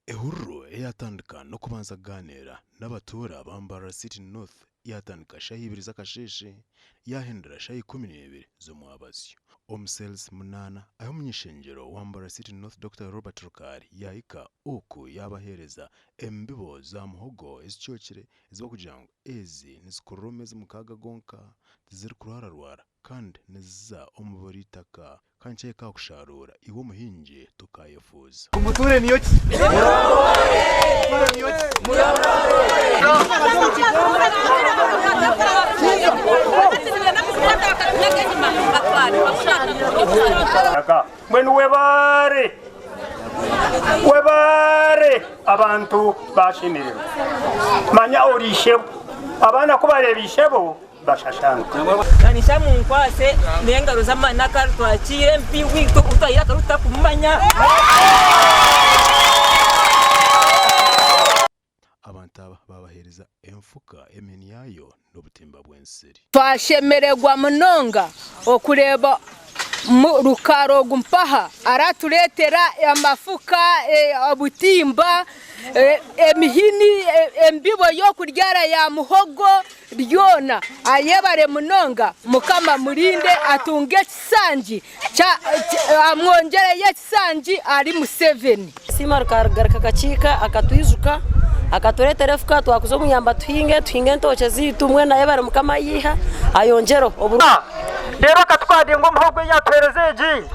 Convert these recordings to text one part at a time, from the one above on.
Ehurro yatandika no kubanza ganira n'abatura ba Mbarara City North yatandika shayi ibiri z'akasheshe yahindura shayi 12 zo mwabasyo omusales munana ayo munyishengero wa Mbarara City North Dr. Robert Rukari yahika uku yabahereza embibo za muhogo ezicyokire eziba kugira ngo ezi nizikurome zimukaga gonka ziri kurararwara kandi niza omuboritaka kanche ka kusharura iwo muhinje tukayefuza umuture niyo ki Mwenu webare abantu bashimire manya orishebo abana kubarebishebo bashashanga kanisha mu nkwase n'engaro z'amanaka twakire mpi wito utayira karuta kumanya abantu aba babahereza emfuka emeni yayo n'obutimba bw'enseri twashemererwa munonga okureba Rukaro gumpaha aratuletera amafuka obutimba emihini embibo yo kuryara ya muhogo ryona ayebare munonga mukama murinde atunge kisanji amwongere yekisanji ari mu 7 sima rukargaraka kacika akatwizuka akatuletera fuka twakuzo muyamba tuhinge ntoche zitumwe naye bare mukama yiha ayongero oburu rero katwade ngo muhogo yatwerezeji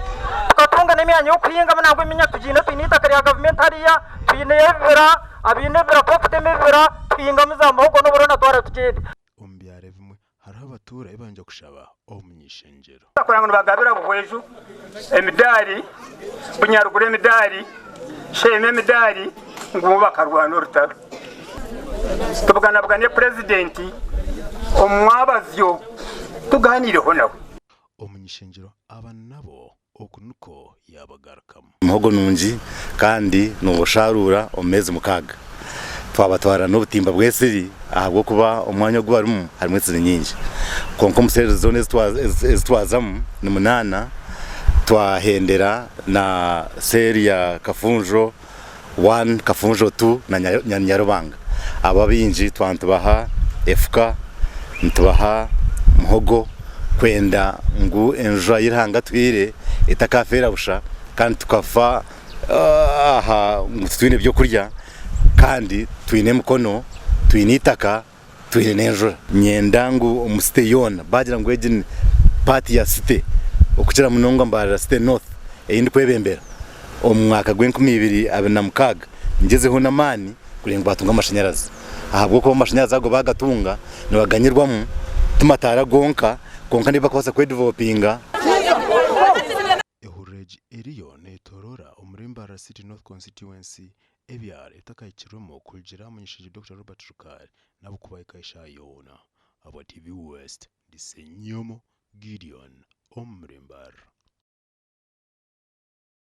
tukatunga n'imyanya yo kuyinga ntabwo imenya tugine twinita kare government hariya twinebera abinebera pofutemebera twinga muza muhogo n'uburona twara tukede umbyare vimwe hariho abatura ibanje kushaba omunyishengero akoranga bagabira buhweju emidari bunyarugure emidari sheme emidari ngo bakarwana urutaro tubugana bwa ne president omwabazyo tuganireho nawe omunyishengero aba nabo okunuko yabagarukamo muhogo nungi kandi nubusharura omezi mukaga twabatwara n'obutimba bw'esiri ahabwo kuba omwanya gwarimu harimo esiri nyingi konko omusere zone ezitwazamu ni 8 twahendera na seri ya kafunjo 1 kafunjo 2 na nyarubanga ababinji twantubaha efuka ntubaha muhogo kwenda ngu enjwa yirhanga twire itakafera busha kandi tukafa aha twine byo kurya kandi twine mukono twine itaka twine nenjwa nyendangu omusite yona bagira ngo egin party ya city okukira munonga Mbarara City North eyindi kwebembera omwaka gw'2026 ngezeho namani kurenga batunga amashanyarazi ahabwo ko amashanyarazi ago bagatuunga nibaganyirwamu tumatara gonka niba kwasa kwedevelopinga ehureji iriyo netorora Mbarara City North constituency ebyara etakayikirwemo kugira munyishije Dr. Robert Rukari nabo kubayika ishayona aba TV West disenyomo Gideon Mbarara